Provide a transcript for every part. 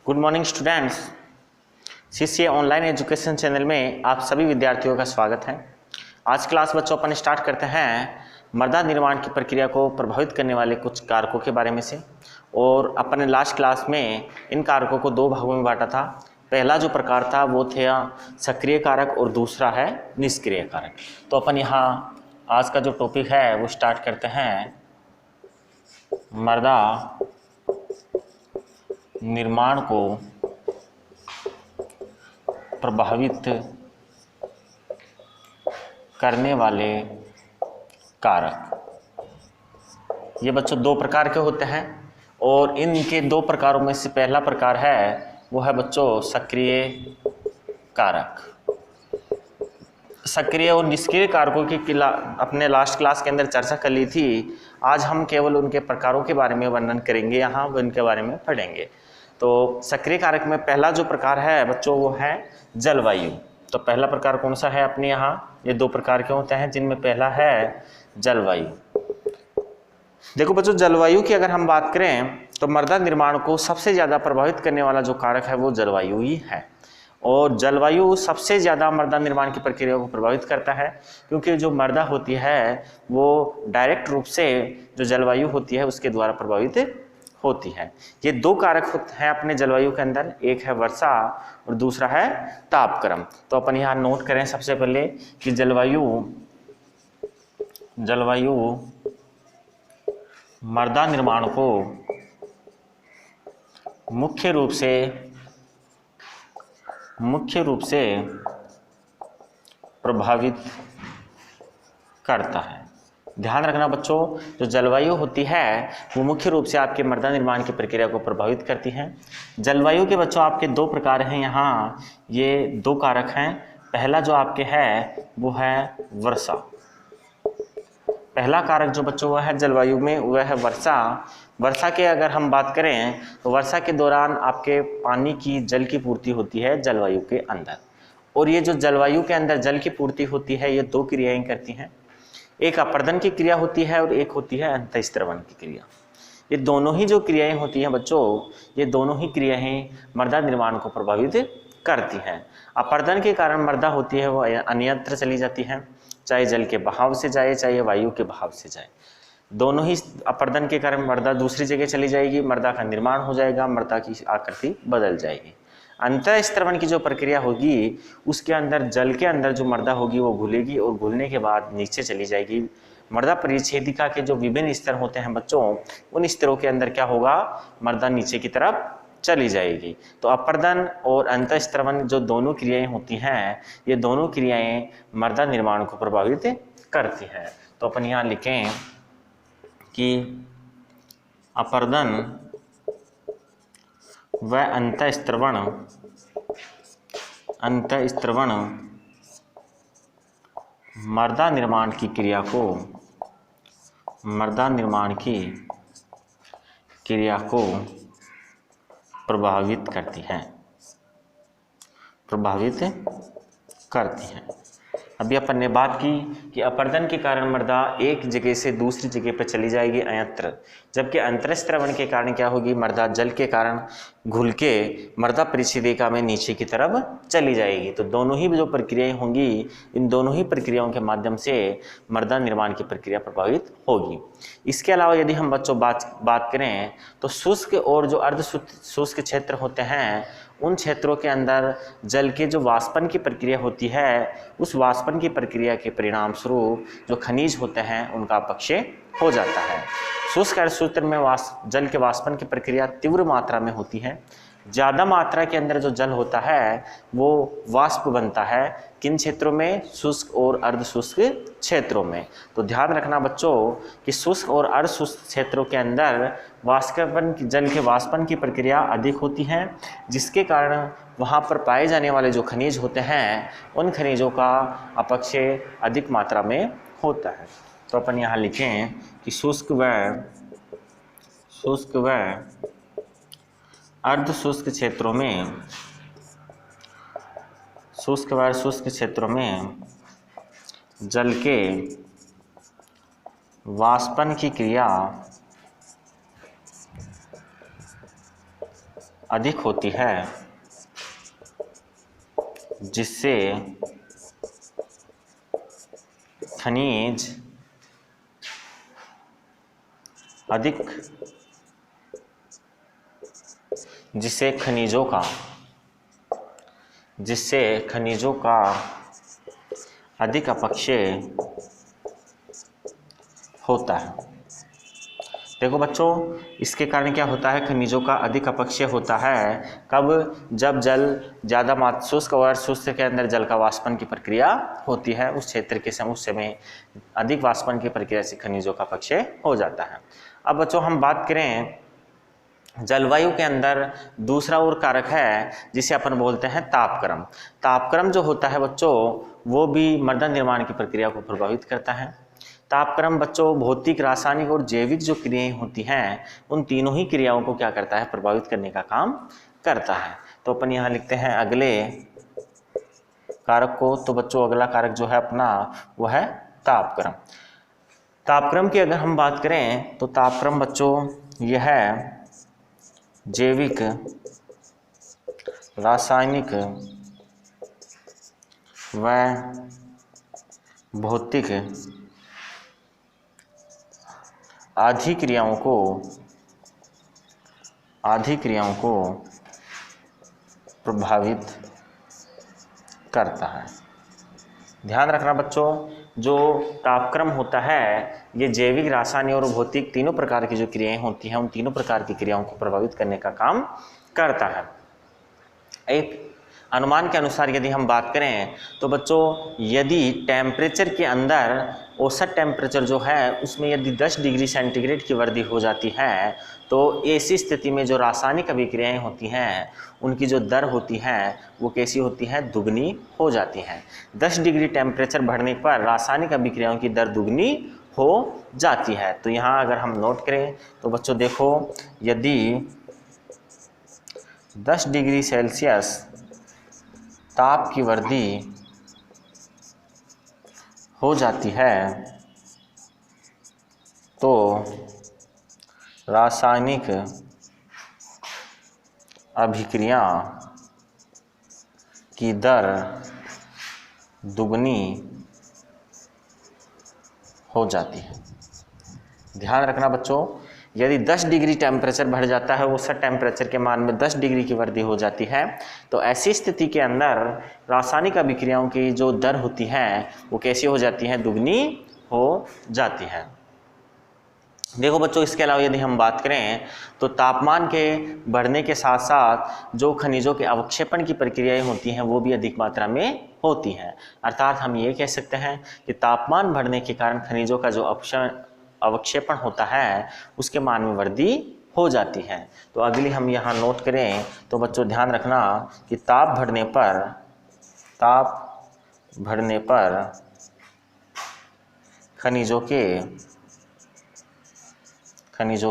Good morning students. CCA online education channel में आप सभी विद्यार्थियों का स्वागत है। आज क्लास बच्चों अपन स्टार्ट करते हैं मृदा निर्माण की प्रक्रिया को प्रभावित करने वाले कुछ कारकों के बारे में से। और अपन ने लास्ट क्लास में इन कारकों को दो भागों में बांटा था। पहला जो प्रकार था वो थे सक्रिय कारक और दूसरा है निष्क्रिय कारक। तो अपन यहाँ आज का जो टॉपिक है वो स्टार्ट करते हैं मृदा निर्माण को प्रभावित करने वाले कारक। ये बच्चों दो प्रकार के होते हैं और इनके दो प्रकारों में से पहला प्रकार है वो है बच्चों सक्रिय कारक। सक्रिय और निष्क्रिय कारकों की अपने लास्ट क्लास के अंदर चर्चा कर ली थी। आज हम केवल उनके प्रकारों के बारे में वर्णन करेंगे, यहाँ उनके बारे में पढ़ेंगे। तो सक्रिय कारक में पहला जो प्रकार है बच्चों वो है जलवायु। तो पहला प्रकार कौन सा है अपने यहाँ, ये दो प्रकार के होते हैं जिनमें पहला है जलवायु। देखो बच्चों, जलवायु की अगर हम बात करें तो मृदा निर्माण को सबसे ज़्यादा प्रभावित करने वाला जो कारक है वो जलवायु ही है। और जलवायु सबसे ज़्यादा मृदा निर्माण की प्रक्रिया को प्रभावित करता है, क्योंकि जो मृदा होती है वो डायरेक्ट रूप से जो जलवायु होती है उसके द्वारा प्रभावित होती है। ये दो कारक हैं अपने जलवायु के अंदर, एक है वर्षा और दूसरा है तापक्रम। तो अपन यहाँ नोट करें सबसे पहले कि जलवायु मृदा निर्माण को मुख्य रूप से प्रभावित करता है। ध्यान रखना बच्चों, जो जलवायु होती है वो मुख्य रूप से आपके मृदा निर्माण की प्रक्रिया को प्रभावित करती है। जलवायु के बच्चों आपके दो प्रकार हैं, यहाँ ये दो कारक हैं। पहला जो आपके है वो है वर्षा। पहला कारक जो बच्चों वह है जलवायु में वह है वर्षा। वर्षा के अगर हम बात करें तो वर्षा के दौरान आपके पानी की जल की पूर्ति होती है जलवायु के अंदर। और ये जो जलवायु के अंदर जल की पूर्ति होती है ये दो क्रियाएं करती हैं, एक अपर्दन की क्रिया होती है और एक होती है अंतःस्त्रवण की क्रिया। ये दोनों ही जो क्रियाएं होती हैं बच्चों, ये दोनों ही क्रियाएं मृदा निर्माण को प्रभावित करती हैं। अपर्दन के कारण मृदा होती है वो अन्यत्र चली जाती है, चाहे जल के बहाव से जाए चाहे वायु के बहाव से जाए। दोनों ही अपर्दन के कारण मृदा दूसरी जगह चली जाएगी, मृदा का निर्माण हो जाएगा, मृदा की आकृति बदल जाएगी। अंतःस्त्रवण की जो प्रक्रिया होगी उसके अंदर जल के अंदर जो मृदा होगी वो घुलेगी और घुलने के बाद नीचे चली जाएगी। मृदा परिच्छेदिका के जो विभिन्न स्तर होते हैं बच्चों, उन स्तरों के अंदर क्या होगा, मृदा नीचे की तरफ चली जाएगी। तो अपर्दन और अंतःस्त्रवण जो दोनों क्रियाएं होती हैं ये दोनों क्रियाएं मृदा निर्माण को प्रभावित करती हैं। तो अपन यहाँ लिखें कि अपर्दन व अंतःस्त्रवण मृदा निर्माण की क्रिया को प्रभावित करती हैं। अभी अपन ने बात की कि अपर्दन के कारण मृदा एक जगह से दूसरी जगह पर चली जाएगी अन्यत्र, जबकि अंतःस्त्रवण के कारण क्या होगी, मृदा जल के कारण घुल के मृदा परिच्छेदिका में नीचे की तरफ चली जाएगी। तो दोनों ही जो प्रक्रियाएं होंगी इन दोनों ही प्रक्रियाओं के माध्यम से मृदा निर्माण की प्रक्रिया प्रभावित होगी। इसके अलावा यदि हम बच्चों बात करें तो शुष्क और जो अर्ध शुष्क क्षेत्र होते हैं उन क्षेत्रों के अंदर जल के जो वाष्पन की प्रक्रिया होती है उस वाष्पन की प्रक्रिया के परिणाम स्वरूप जो खनिज होते हैं उनका अपक्षय हो जाता है। शुष्क क्षेत्र में जल के वाष्पन की प्रक्रिया तीव्र मात्रा में होती है। ज़्यादा मात्रा के अंदर जो जल होता है वो वाष्प बनता है। किन क्षेत्रों में, शुष्क और अर्ध शुष्क क्षेत्रों में। तो ध्यान रखना बच्चों कि शुष्क और अर्ध शुष्क क्षेत्रों के अंदर जल के वाष्पन की प्रक्रिया अधिक होती है, जिसके कारण वहाँ पर पाए जाने वाले जो खनिज होते हैं उन खनिजों का अपक्षय अधिक मात्रा में होता है। तो अपन यहाँ लिखें कि शुष्क व अर्ध शुष्क क्षेत्रों में जल के वाष्पन की क्रिया अधिक होती है जिससे खनिज अधिक जिससे खनिजों का अधिक अपक्षय होता है। देखो बच्चों, इसके कारण क्या होता है, खनिजों का अधिक अपक्षय होता है। कब? जब जल ज़्यादा शुष्क और शुष्क के अंदर जल का वाष्पन की प्रक्रिया होती है, उस क्षेत्र के उस समय अधिक वाष्पन की प्रक्रिया से खनिजों का अपक्षय हो जाता है। अब बच्चों हम बात करें जलवायु के अंदर दूसरा और कारक है जिसे अपन बोलते हैं तापक्रम। तापक्रम जो होता है बच्चों, वो भी मृदा निर्माण की प्रक्रिया को प्रभावित करता है। तापक्रम बच्चों भौतिक, रासायनिक और जैविक जो क्रियाएं होती हैं, उन तीनों ही क्रियाओं को क्या करता है, प्रभावित करने का काम करता है। तो अपन यहाँ लिखते हैं अगले कारक को। तो बच्चों अगला कारक जो है अपना वो है तापक्रम। तापक्रम की अगर हम बात करें तो तापक्रम बच्चों यह है जैविक, रासायनिक व भौतिक आदि क्रियाओं को प्रभावित करता है। ध्यान रखना बच्चों, जो तापक्रम होता है ये जैविक, रासायनिक और भौतिक तीनों प्रकार की जो क्रियाएं होती हैं, उन तीनों प्रकार की क्रियाओं को प्रभावित करने का काम करता है। एक अनुमान के अनुसार यदि हम बात करें तो बच्चों यदि टेम्परेचर के अंदर औसत टेम्परेचर जो है उसमें यदि 10 डिग्री सेंटीग्रेड की वृद्धि हो जाती है तो ऐसी स्थिति में जो रासायनिक अभिक्रियाएं होती हैं उनकी जो दर होती है वो कैसी होती है, दुगनी हो जाती है। 10 डिग्री टेम्परेचर बढ़ने पर रासायनिक अभिक्रियाओं की दर दुगनी हो जाती है। तो यहाँ अगर हम नोट करें तो बच्चों देखो, यदि 10 डिग्री सेल्सियस ताप की वृद्धि हो जाती है तो रासायनिक अभिक्रिया की दर दुगनी हो जाती है। ध्यान रखना बच्चों, यदि 10 डिग्री टेम्परेचर बढ़ जाता है, औसत टेम्परेचर के मान में 10 डिग्री की वृद्धि हो जाती है, तो ऐसी स्थिति के अंदर रासायनिक अभिक्रियाओं की जो दर होती है वो कैसी हो जाती है, दुगनी हो जाती है। देखो बच्चों, इसके अलावा यदि हम बात करें तो तापमान के बढ़ने के साथ साथ जो खनिजों के अवक्षेपण की प्रक्रियाएं होती हैं वो भी अधिक मात्रा में होती हैं। अर्थात हम ये कह सकते हैं कि तापमान बढ़ने के कारण खनिजों का जो अवक्षेपण होता है उसके मान में वृद्धि हो जाती है। तो अगली हम यहाँ नोट करें तो बच्चों ध्यान रखना कि ताप बढ़ने पर खनिजों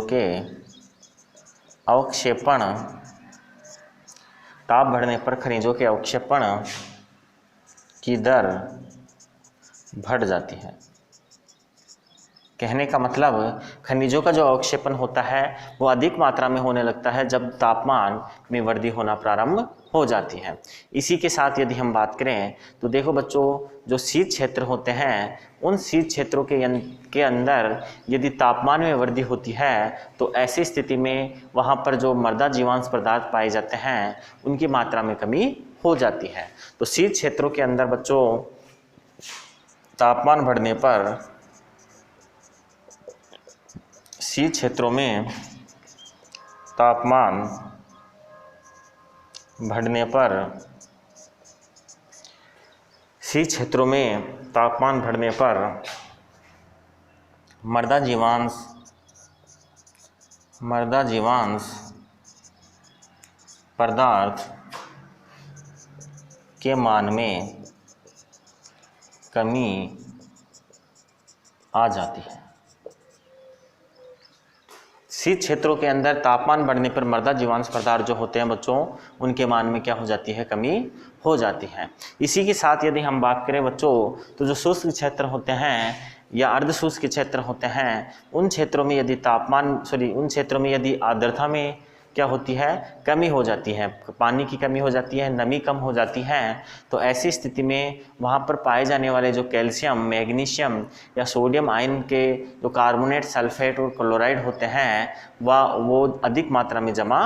के अवक्षेपण, ताप बढ़ने पर खनिजों के अवक्षेपण की दर बढ़ जाती है। कहने का मतलब खनिजों का जो अवक्षेपण होता है वो अधिक मात्रा में होने लगता है जब तापमान में वृद्धि होना प्रारंभ हो जाती है। इसी के साथ यदि हम बात करें तो देखो बच्चों, जो शीत क्षेत्र होते हैं उन शीत क्षेत्रों के अंदर यदि तापमान में वृद्धि होती है तो ऐसी स्थिति में वहाँ पर जो मृदा जीवांश पदार्थ पाए जाते हैं उनकी मात्रा में कमी हो जाती है। तो शीत क्षेत्रों के अंदर बच्चों तापमान बढ़ने पर, शीत क्षेत्रों में तापमान बढ़ने पर, शीत क्षेत्रों में तापमान बढ़ने पर मृदा जीवांश पदार्थ के मान में कमी आ जाती है। शीत क्षेत्रों के अंदर तापमान बढ़ने पर मृदा जीवांश पदार्थ जो होते हैं बच्चों उनके मान में क्या हो जाती है, कमी हो जाती है। इसी के साथ यदि हम बात करें बच्चों तो जो शुष्क क्षेत्र होते हैं या अर्धशुष्क क्षेत्र होते हैं उन क्षेत्रों में यदि आर्द्रता में क्या होती है, कमी हो जाती है, पानी की कमी हो जाती है, नमी कम हो जाती है। तो ऐसी स्थिति में वहाँ पर पाए जाने वाले जो कैल्शियम, मैग्नीशियम या सोडियम आयन के जो कार्बोनेट, सल्फेट और क्लोराइड होते हैं वो अधिक मात्रा में जमा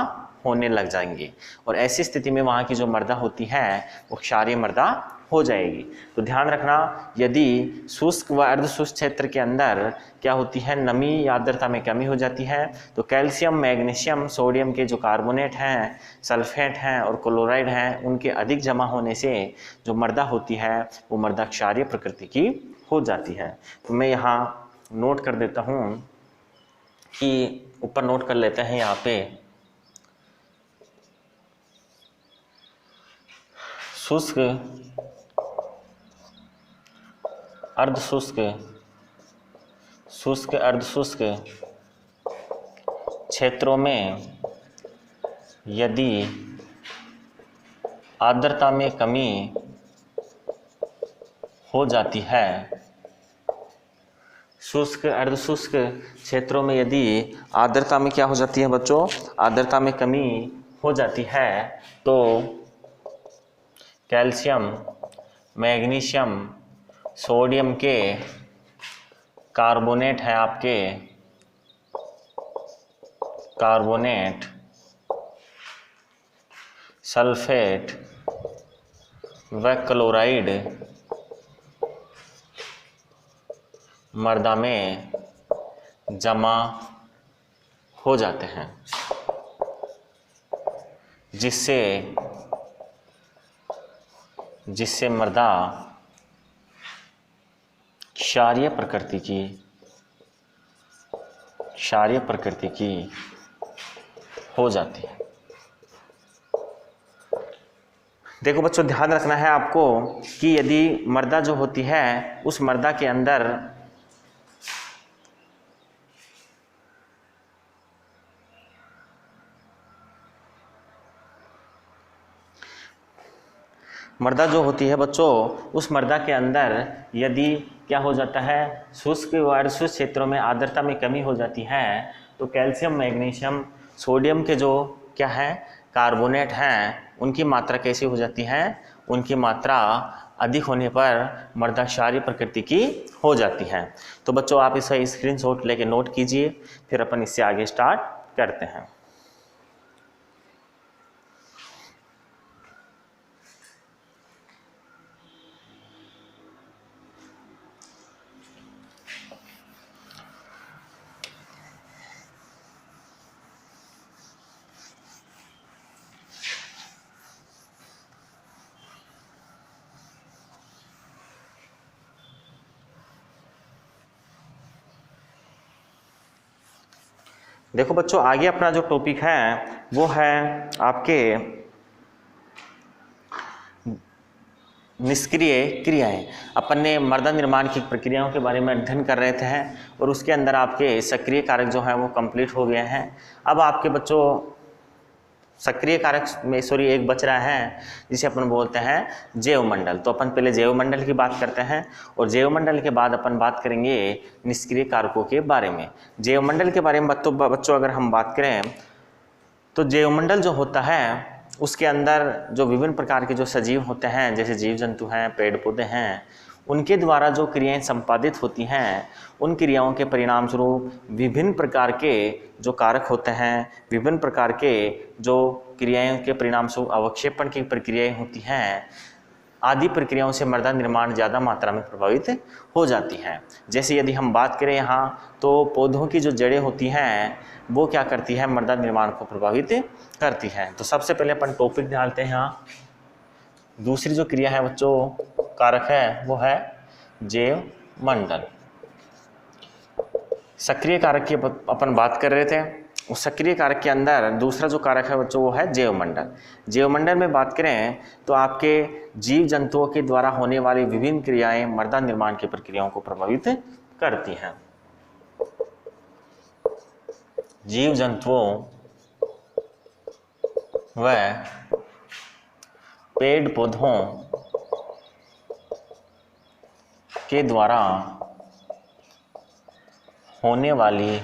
होने लग जाएंगे और ऐसी स्थिति में वहाँ की जो मृदा होती है वो क्षारीय मृदा हो जाएगी। तो ध्यान रखना, यदि शुष्क व अर्धशुष्क क्षेत्र के अंदर क्या होती है, नमी या आर्द्रता में कमी हो जाती है, तो कैल्शियम, मैग्नीशियम, सोडियम के जो कार्बोनेट हैं, सल्फेट हैं और क्लोराइड हैं, उनके अधिक जमा होने से जो मृदा होती है वो मृदा क्षारीय प्रकृति की हो जाती है। तो मैं यहाँ नोट कर देता हूँ कि ऊपर नोट कर लेते हैं यहाँ पे, शुष्क, अर्धशुष्क, शुष्क, अर्धशुष्क क्षेत्रों में यदि आर्द्रता में कमी हो जाती है, शुष्क अर्धशुष्क क्षेत्रों में यदि आर्द्रता में क्या हो जाती है बच्चों, आर्द्रता में कमी हो जाती है, तो कैल्शियम, मैग्नीशियम, सोडियम के कार्बोनेट है आपके, कार्बोनेट, सल्फेट व क्लोराइड मृदा में जमा हो जाते हैं, जिससे मृदा क्षारीय प्रकृति की हो जाती है। देखो बच्चों, ध्यान रखना है आपको कि यदि मृदा जो होती है उस मृदा के अंदर मृदा जो होती है बच्चों, उस मृदा के अंदर यदि क्या हो जाता है, शुष्क व अर्धशुष्क क्षेत्रों में आर्द्रता में कमी हो जाती है, तो कैल्शियम, मैग्नीशियम, सोडियम के जो क्या है कार्बोनेट हैं, उनकी मात्रा कैसी हो जाती है, उनकी मात्रा अधिक होने पर मृदा क्षारीय प्रकृति की हो जाती है। तो बच्चों आप इसे स्क्रीनशॉट लेके नोट कीजिए, फिर अपन इससे आगे स्टार्ट करते हैं। देखो बच्चों, आगे अपना जो टॉपिक है वो है आपके निष्क्रिय क्रियाएं। अपन ने मृदा निर्माण की प्रक्रियाओं के बारे में अध्ययन कर रहे थे और उसके अंदर आपके सक्रिय कारक जो है वो कंप्लीट हो गए हैं। अब आपके बच्चों सक्रिय कारक में एक बच रहा है जिसे अपन बोलते हैं जैवमंडल। तो अपन पहले जैवमंडल की बात करते हैं और जैवमंडल के बाद अपन बात करेंगे निष्क्रिय कारकों के बारे में। जैवमंडल के बारे में बच्चों अगर हम बात करें तो जैवमंडल जो होता है उसके अंदर जो विभिन्न प्रकार के जो सजीव होते हैं, जैसे जीव जंतु हैं, पेड़ पौधे हैं, उनके द्वारा जो क्रियाएं संपादित होती हैं, उन क्रियाओं के परिणाम स्वरूप विभिन्न प्रकार के जो कारक होते हैं, विभिन्न प्रकार के जो क्रियाओं के परिणाम स्वरूप अवक्षेपण की प्रक्रियाएं होती हैं, आदि प्रक्रियाओं से मृदा निर्माण ज़्यादा मात्रा में प्रभावित हो जाती हैं। जैसे यदि हम बात करें यहाँ तो पौधों की जो जड़ें होती हैं वो क्या करती है, मृदा निर्माण को प्रभावित करती हैं। तो सबसे पहले अपन टॉपिक डालते हैं यहाँ। दूसरी जो क्रिया है बच्चों, कारक है, वो है जैवमंडल। सक्रिय कारक की अपन बात कर रहे थे। उस सक्रिय कारक के अंदर दूसरा जो कारक है बच्चों वो है जैवमंडल। जैवमंडल में बात करें तो आपके जीव जंतुओं के द्वारा होने वाली विभिन्न क्रियाएं मृदा निर्माण की प्रक्रियाओं को प्रभावित करती हैं। जीव जंतुओं व पेड़ पौधों के द्वारा होने वाली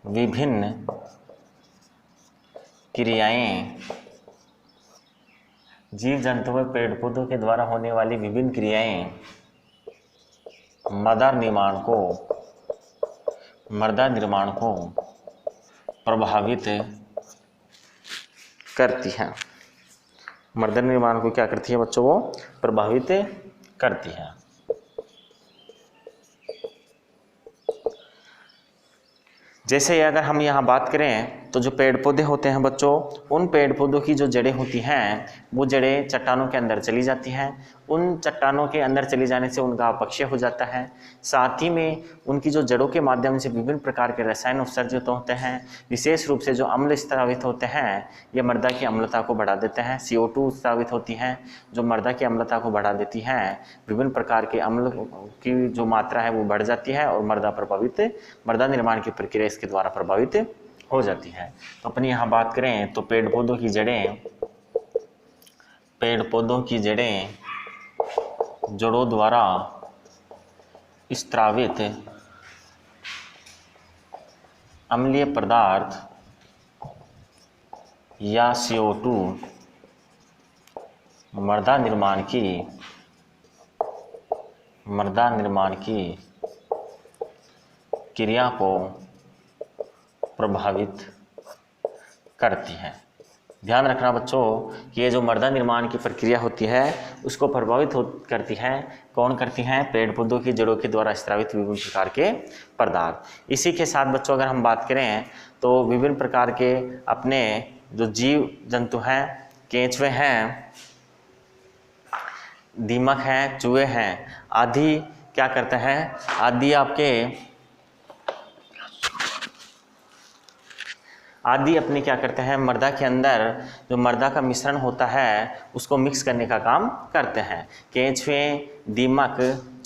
विभिन्न क्रियाएं, जीव जंतु व पेड़ पौधों के द्वारा होने वाली विभिन्न क्रियाएं मृदा निर्माण को प्रभावित करती हैं। मृदा निर्माण को क्या करती है बच्चों? वो प्रभावित करती है। जैसे अगर हम यहाँ बात करें तो जो पेड़ पौधे होते हैं बच्चों, उन पेड़ पौधों की जो जड़ें होती हैं वो जड़ें चट्टानों के अंदर चली जाती हैं। उन चट्टानों के अंदर चली जाने से उनका अपक्षय हो जाता है। साथ ही में उनकी जो जड़ों के माध्यम से विभिन्न प्रकार के रसायन उत्सर्जित होते हैं। विशेष रूप से जो अम्ल स्रावित होते हैं ये मृदा की अम्लता को बढ़ा देते हैं। CO2 स्रावित होती हैं जो मृदा की अम्लता को बढ़ा देती हैं। विभिन्न प्रकार के अम्ल की जो मात्रा है वो बढ़ जाती है और मृदा निर्माण की प्रक्रिया इसके द्वारा प्रभावित हो जाती है। तो अपनी यहाँ बात करें तो पेड़ पौधों की जड़ें जड़ों द्वारा स्रावित अम्लीय पदार्थ या CO2 मृदा निर्माण की क्रिया को प्रभावित करती है। ध्यान रखना बच्चों कि ये जो मृदा निर्माण की प्रक्रिया होती है उसको प्रभावित करती है। कौन करती हैं? पेड़ पौधों की जड़ों के द्वारा स्रावित विभिन्न प्रकार के पदार्थ। इसी के साथ बच्चों अगर हम बात करें तो विभिन्न प्रकार के अपने जो जीव जंतु हैं, केंचुए हैं, दीमक हैं, चूहे हैं आदि क्या करते हैं? आदि अपने क्या करते हैं? मृदा के अंदर जो मृदा का मिश्रण होता है उसको मिक्स करने का काम करते हैं। केंचुए, दीमक,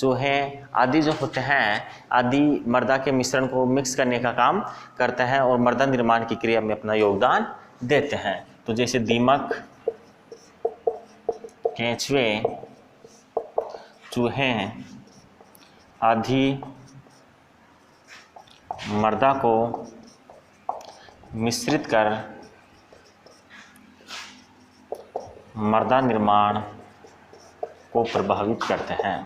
चूहे आदि जो होते हैं आदि मृदा के मिश्रण को मिक्स करने का काम करते हैं और मृदा निर्माण की क्रिया में अपना योगदान देते हैं। तो जैसे दीमक, केंचुए, चूहे आदि मृदा को मिश्रित कर मृदा निर्माण को प्रभावित करते हैं।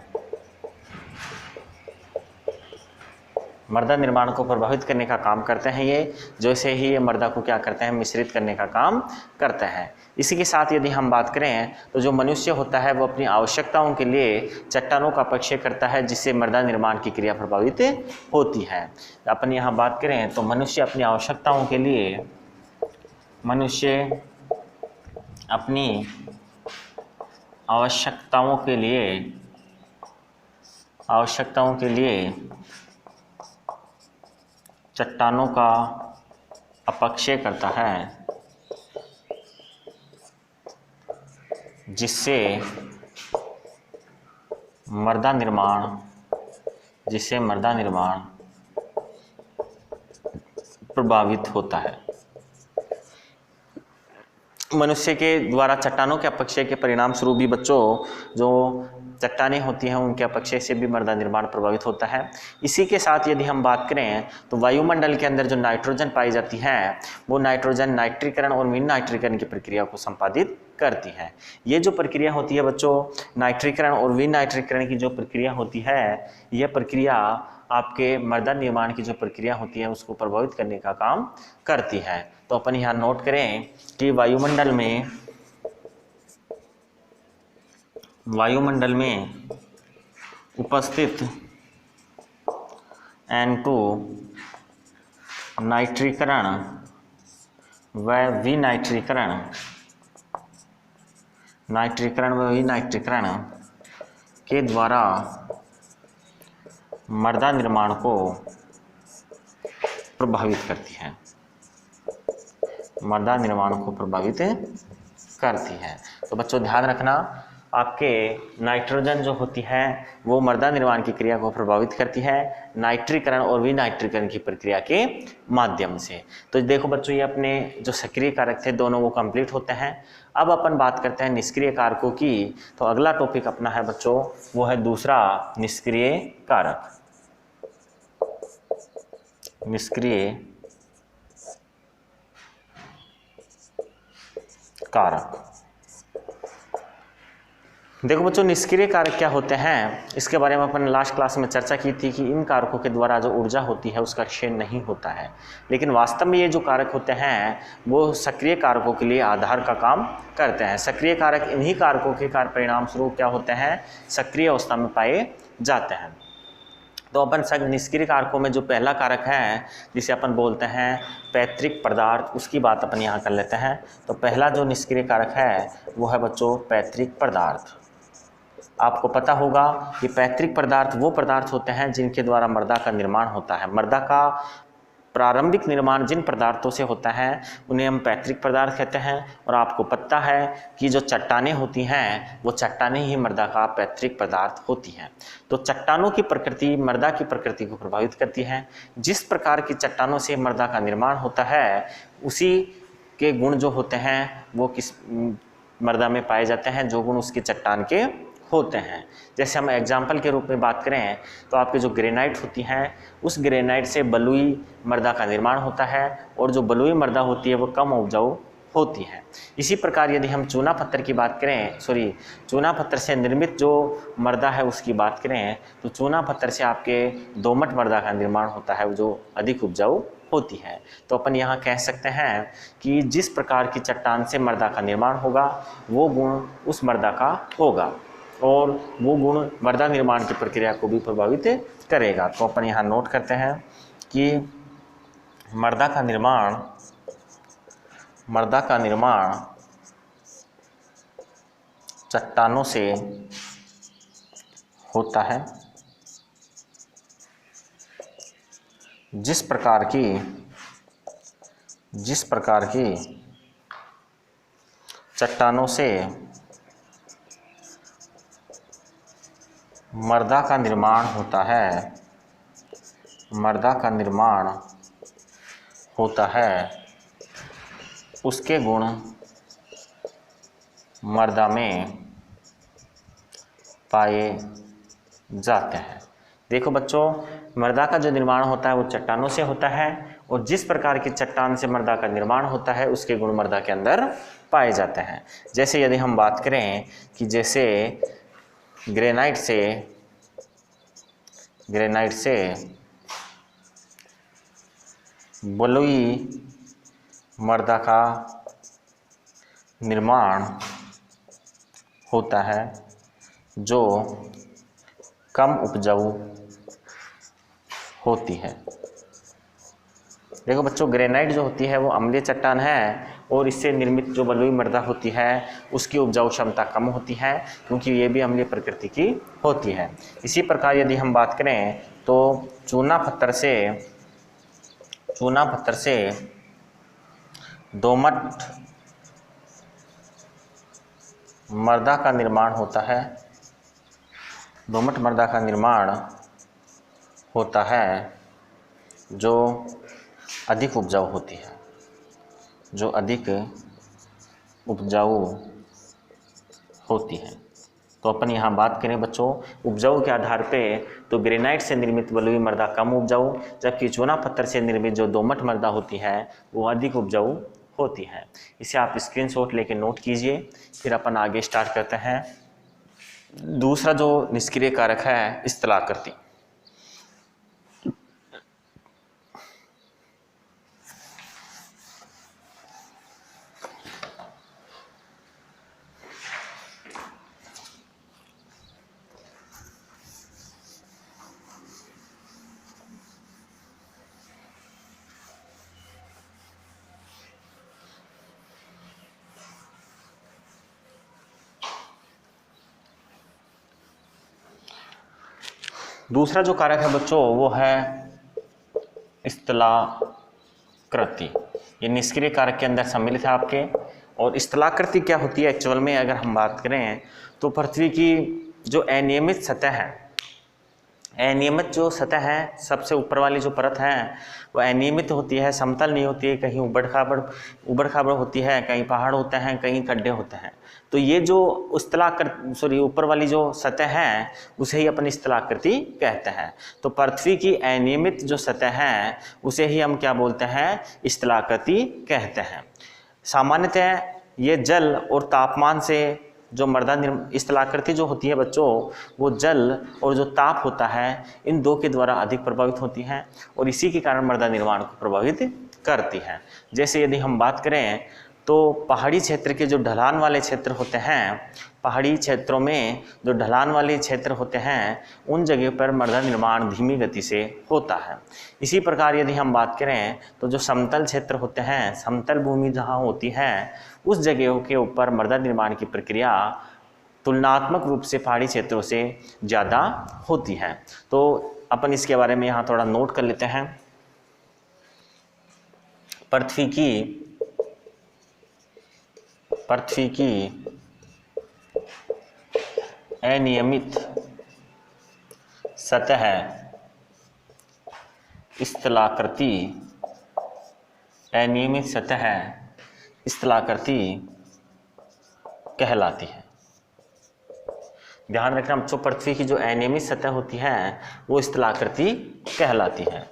मृदा निर्माण को प्रभावित करने का काम करते हैं ये, जैसे ही ये मृदा को क्या करते हैं? मिश्रित करने का काम करते हैं। इसी के साथ यदि हम बात करें तो जो मनुष्य होता है वो अपनी आवश्यकताओं के लिए चट्टानों का अपक्षय करता है जिससे मृदा निर्माण की क्रिया प्रभावित होती है। अपन यहाँ बात करें तो मनुष्य अपनी आवश्यकताओं के लिए चट्टानों का अपक्षय करता है जिससे मृदा निर्माण प्रभावित होता है। मनुष्य के द्वारा चट्टानों के अपक्षय के परिणाम स्वरूप भी बच्चों जो चट्टानें होती हैं उनके अपक्षय से भी मृदा निर्माण प्रभावित होता है। इसी के साथ यदि हम बात करें तो वायुमंडल के अंदर जो नाइट्रोजन पाई जाती है वो नाइट्रोजन नाइट्रीकरण और विनाइट्रीकरण की प्रक्रिया को संपादित करती है। ये जो प्रक्रिया होती है बच्चों नाइट्रीकरण और विनाइट्रीकरण की जो प्रक्रिया होती है यह प्रक्रिया आपके मृदा निर्माण की जो प्रक्रिया होती है उसको प्रभावित करने का काम करती है। तो अपन यहाँ नोट करें कि वायुमंडल में उपस्थित N2 नाइट्रीकरण व विनाइट्रीकरण के द्वारा मृदा निर्माण को प्रभावित करती है। तो बच्चों ध्यान रखना आपके नाइट्रोजन जो होती है वो मृदा निर्माण की क्रिया को प्रभावित करती है नाइट्रीकरण और विनाइट्रीकरण की प्रक्रिया के माध्यम से। तो देखो बच्चों ये अपने जो सक्रिय कारक थे दोनों वो कंप्लीट होते हैं। अब अपन बात करते हैं निष्क्रिय कारकों की। तो अगला टॉपिक अपना है बच्चों वो है दूसरा निष्क्रिय कारक। निष्क्रिय कारक। देखो बच्चों, निष्क्रिय कारक क्या होते हैं, इसके बारे में अपन लास्ट क्लास में चर्चा की थी कि इन कारकों के द्वारा जो ऊर्जा होती है उसका क्षय नहीं होता है, लेकिन वास्तव में ये जो कारक होते हैं वो सक्रिय कारकों के लिए आधार का काम करते हैं। सक्रिय कारक इन्हीं कारकों के कार्य परिणाम स्वरूप क्या होते हैं, सक्रिय अवस्था में पाए जाते हैं। तो अपन निष्क्रिय कारकों में जो पहला कारक है जिसे अपन बोलते हैं पैतृक पदार्थ, उसकी बात अपन यहाँ कर लेते हैं। तो पहला जो निष्क्रिय कारक है वो है बच्चों पैतृक पदार्थ। आपको पता होगा कि पैतृक पदार्थ वो पदार्थ होते हैं जिनके द्वारा मृदा का निर्माण होता है। मृदा का प्रारंभिक निर्माण जिन पदार्थों से होता है उन्हें हम पैतृक पदार्थ कहते हैं। और आपको पता है कि जो चट्टानें होती हैं वो चट्टानें ही मृदा का पैतृक पदार्थ होती हैं। तो चट्टानों की प्रकृति मृदा की प्रकृति को प्रभावित करती है। जिस प्रकार की चट्टानों से मृदा का निर्माण होता है उसी के गुण जो होते हैं वो किस मृदा में पाए जाते हैं, जो गुण उसकी चट्टान के होते हैं। जैसे हम एग्जाम्पल के रूप में बात करें तो आपके जो ग्रेनाइट होती हैं उस ग्रेनाइट से बलुई मृदा का निर्माण होता है और जो बलुई मृदा होती है वो कम उपजाऊ होती है। इसी प्रकार यदि हम चूना पत्थर की बात करें, चूना पत्थर से निर्मित जो मृदा है उसकी बात करें तो चूना पत्थर से आपके दोमट मृदा का निर्माण होता है जो अधिक उपजाऊ होती है। तो अपन यहाँ कह सकते हैं कि जिस प्रकार की चट्टान से मृदा का निर्माण होगा वो गुण उस मृदा का होगा और वो गुण मृदा निर्माण की प्रक्रिया को भी प्रभावित करेगा। तो अपन यहाँ नोट करते हैं कि मृदा का निर्माण चट्टानों से होता है। जिस प्रकार की चट्टानों से मृदा का निर्माण होता है उसके गुण मृदा में पाए जाते हैं। देखो बच्चों, मृदा का जो निर्माण होता है वो चट्टानों से होता है और जिस प्रकार की चट्टान से मृदा का निर्माण होता है उसके गुण मृदा के अंदर पाए जाते हैं। जैसे यदि हम बात करें कि जैसे ग्रेनाइट से बलुई मृदा का निर्माण होता है जो कम उपजाऊ होती है। देखो बच्चों, ग्रेनाइट जो होती है वो अम्लीय चट्टान है और इससे निर्मित जो बलुई मृदा होती है उसकी उपजाऊ क्षमता कम होती है क्योंकि ये भी अम्लीय प्रकृति की होती है। इसी प्रकार यदि हम बात करें तो चूना पत्थर से दोमट मृदा का निर्माण होता है। दोमट मृदा का निर्माण होता है जो अधिक उपजाऊ होती है, जो अधिक उपजाऊ होती है। तो अपन यहाँ बात करें बच्चों उपजाऊ के आधार पे तो ग्रेनाइट से निर्मित बलुई मृदा कम उपजाऊ, जबकि चूना पत्थर से निर्मित जो दोमट मृदा होती है वो अधिक उपजाऊ होती है। इसे आप स्क्रीनशॉट लेके नोट कीजिए। फिर अपन आगे स्टार्ट करते हैं। दूसरा जो निष्क्रिय कारक है स्थलाकृति। दूसरा जो कारक है बच्चों वो है स्थलाकृति। ये निष्क्रिय कारक के अंदर सम्मिलित है आपके। और स्थलाकृति क्या होती है एक्चुअल में अगर हम बात करें तो पृथ्वी की जो अनियमित सतह है, अनियमित जो सतह है, सबसे ऊपर वाली जो परत है वो अनियमित होती है, समतल नहीं होती है, कहीं उबड़ खाबड़ होती है, कहीं पहाड़ होते हैं, कहीं खड्डे होते हैं। तो ये जो ऊपर वाली जो सतह है उसे ही अपन स्थलाकृति कहते हैं। तो पृथ्वी की अनियमित जो सतह है उसे ही हम क्या बोलते हैं, स्थलाकृति कहते हैं। सामान्यतः ये जल और तापमान से जो मृदा स्थलाकृति जो होती है बच्चों, वो जल और जो ताप होता है इन दो के द्वारा अधिक प्रभावित होती हैं और इसी के कारण मृदा निर्माण को प्रभावित करती हैं। जैसे यदि हम बात करें तो पहाड़ी क्षेत्र के जो ढलान वाले क्षेत्र होते हैं, पहाड़ी क्षेत्रों में जो ढलान वाले क्षेत्र होते हैं उन जगह पर मृदा निर्माण धीमी गति से होता है। इसी प्रकार यदि हम बात करें तो जो समतल क्षेत्र होते हैं, समतल भूमि जहाँ होती है उस जगहों के ऊपर मृदा निर्माण की प्रक्रिया तुलनात्मक रूप से पहाड़ी क्षेत्रों से ज़्यादा होती है। तो अपन इसके बारे में यहाँ थोड़ा नोट कर लेते हैं। पृथ्वी की अनियमित सतह स्थलाकृति, अनियमित सतह स्थलाकृति कहलाती है। ध्यान रखना बच्चों, पृथ्वी की जो अनियमित सतह होती है वो स्थलाकृति कहलाती है।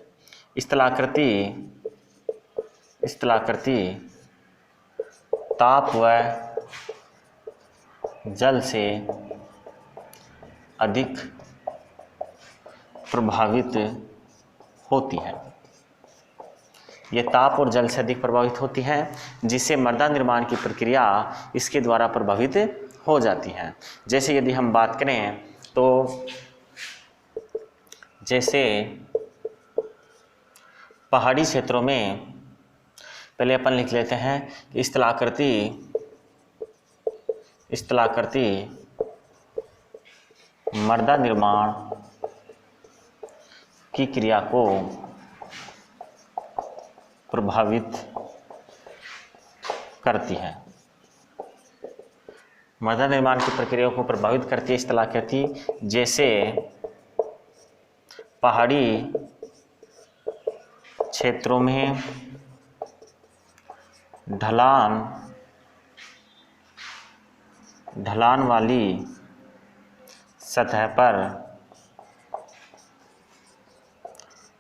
स्थलाकृति ताप व जल से अधिक प्रभावित होती है। ये ताप और जल से अधिक प्रभावित होती है जिससे मृदा निर्माण की प्रक्रिया इसके द्वारा प्रभावित हो जाती है। जैसे यदि हम बात करें तो जैसे पहाड़ी क्षेत्रों में पहले अपन लिख लेते हैं कि स्थलाकृति मृदा निर्माण की क्रिया को प्रभावित करती है। मृदा निर्माण की प्रक्रिया को प्रभावित करती है स्थलाकृति। जैसे पहाड़ी क्षेत्रों में ढलान वाली सतह पर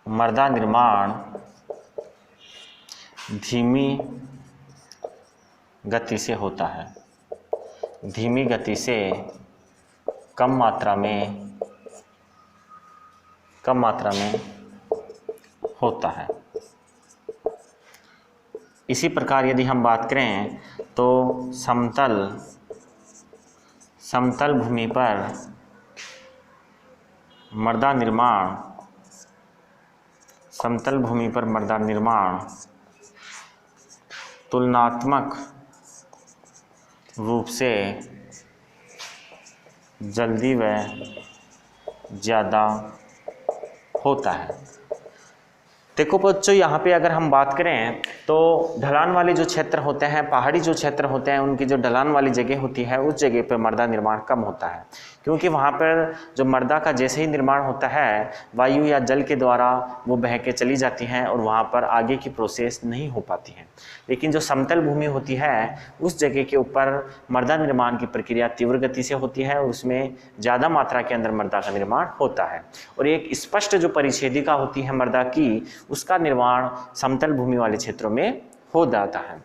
मृदा निर्माण धीमी गति से होता है, धीमी गति से कम मात्रा में होता है। इसी प्रकार यदि हम बात करें तो समतल भूमि पर मृदा निर्माण तुलनात्मक रूप से जल्दी व ज़्यादा होता है। देखो बच्चों, यहाँ पे अगर हम बात करें तो ढलान वाले जो क्षेत्र होते हैं, पहाड़ी जो क्षेत्र होते हैं, उनकी जो ढलान वाली जगह होती है उस जगह पर मृदा निर्माण कम होता है, क्योंकि वहाँ पर जो मृदा का जैसे ही निर्माण होता है वायु या जल के द्वारा वो बह के चली जाती हैं और वहाँ पर आगे की प्रोसेस नहीं हो पाती है। लेकिन जो समतल भूमि होती है उस जगह के ऊपर मृदा निर्माण की प्रक्रिया तीव्र गति से होती है और उसमें ज़्यादा मात्रा के अंदर मृदा का निर्माण होता है और एक स्पष्ट जो परिच्छेदिका होती है मृदा की, उसका निर्माण समतल भूमि वाले क्षेत्रों में हो जाता है।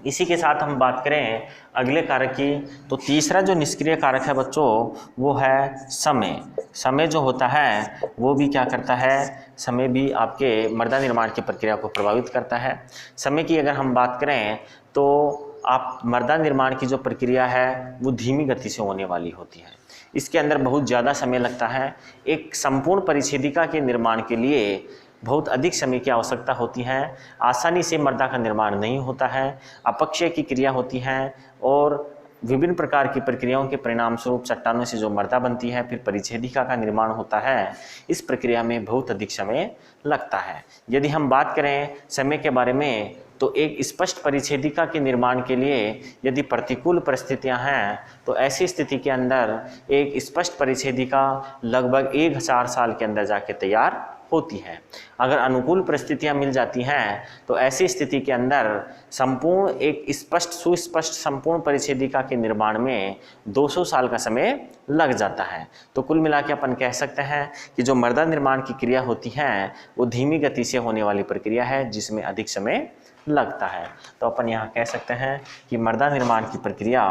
इसी के साथ हम बात करें अगले कारक की, तो तीसरा जो निष्क्रिय कारक है बच्चों वो है समय। समय जो होता है वो भी क्या करता है, समय भी आपके मृदा निर्माण की प्रक्रिया को प्रभावित करता है। समय की अगर हम बात करें तो आप मृदा निर्माण की जो प्रक्रिया है वो धीमी गति से होने वाली होती है, इसके अंदर बहुत ज़्यादा समय लगता है। एक संपूर्ण परिच्छेदिका के निर्माण के लिए बहुत अधिक समय की आवश्यकता होती है, आसानी से मृदा का निर्माण नहीं होता है, अपक्षय की क्रिया होती है और विभिन्न प्रकार की प्रक्रियाओं के परिणाम स्वरूप चट्टानों से जो मृदा बनती है फिर परिच्छेदिका का निर्माण होता है, इस प्रक्रिया में बहुत अधिक समय लगता है। यदि हम बात करें समय के बारे में तो एक स्पष्ट परिच्छेदिका के निर्माण के लिए यदि प्रतिकूल परिस्थितियां हैं तो ऐसी स्थिति के अंदर एक स्पष्ट परिच्छेदिका लगभग 1000 साल के अंदर जाके तैयार होती है। अगर अनुकूल परिस्थितियां मिल जाती हैं तो ऐसी स्थिति के अंदर संपूर्ण एक स्पष्ट सुस्पष्ट संपूर्ण परिच्छेदिका के निर्माण में 200 साल का समय लग जाता है। तो कुल मिला के अपन कह सकते हैं कि जो मृदा निर्माण की क्रिया होती है वो धीमी गति से होने वाली प्रक्रिया है जिसमें अधिक समय लगता है। तो अपन यहाँ कह सकते हैं कि मृदा निर्माण की प्रक्रिया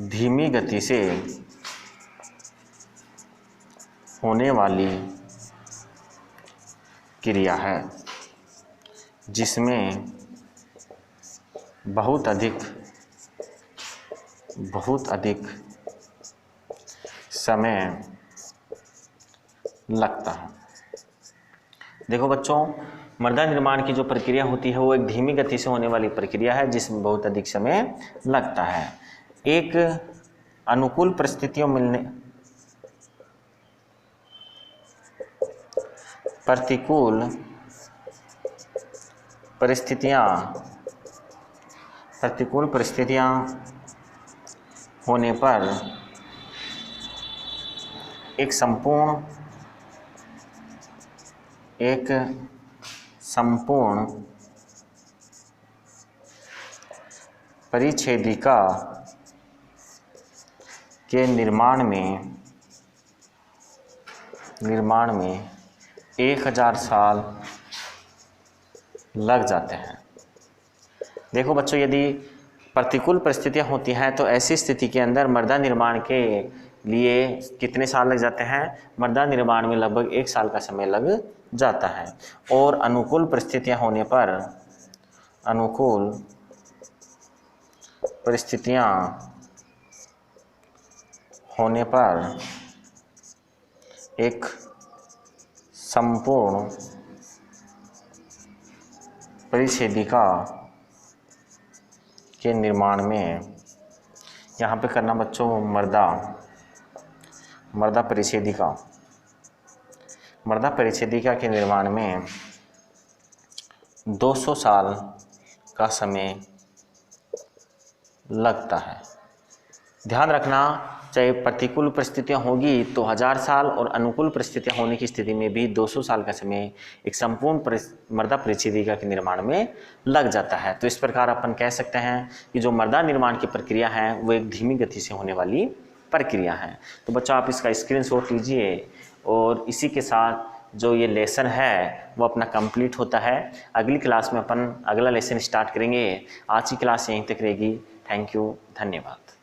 धीमी गति से होने वाली क्रिया है जिसमें बहुत अधिक समय लगता है। देखो बच्चों, मृदा निर्माण की जो प्रक्रिया होती है वो एक धीमी गति से होने वाली प्रक्रिया है जिसमें बहुत अधिक समय लगता है। एक अनुकूल प्रतिकूल परिस्थितियां होने पर एक संपूर्ण परिच्छेदिका के निर्माण में 1000 साल लग जाते हैं। देखो बच्चों, यदि प्रतिकूल परिस्थितियां होती हैं तो ऐसी स्थिति के अंदर मृदा निर्माण के लिए कितने साल लग जाते हैं? मृदा निर्माण में लगभग 1 साल का समय लग जाता है। और अनुकूल परिस्थितियां होने पर एक संपूर्ण परिच्छेदिका के निर्माण में, यहाँ पे करना बच्चों मृदा परिच्छेदिका के निर्माण में 200 साल का समय लगता है। ध्यान रखना, चाहे प्रतिकूल परिस्थितियां होगी तो 1000 साल और अनुकूल परिस्थितियां होने की स्थिति में भी 200 साल का समय एक संपूर्ण मृदा परिच्छेदिका के निर्माण में लग जाता है। तो इस प्रकार अपन कह सकते हैं कि जो मृदा निर्माण की प्रक्रिया है वो एक धीमी गति से होने वाली प्रक्रिया है। तो बच्चों, आप इसका स्क्रीनशॉट लीजिए और इसी के साथ जो ये लेसन है वो अपना कंप्लीट होता है। अगली क्लास में अपन अगला लेसन स्टार्ट करेंगे। आज की क्लास यहीं तक रहेगी। थैंक यू, धन्यवाद।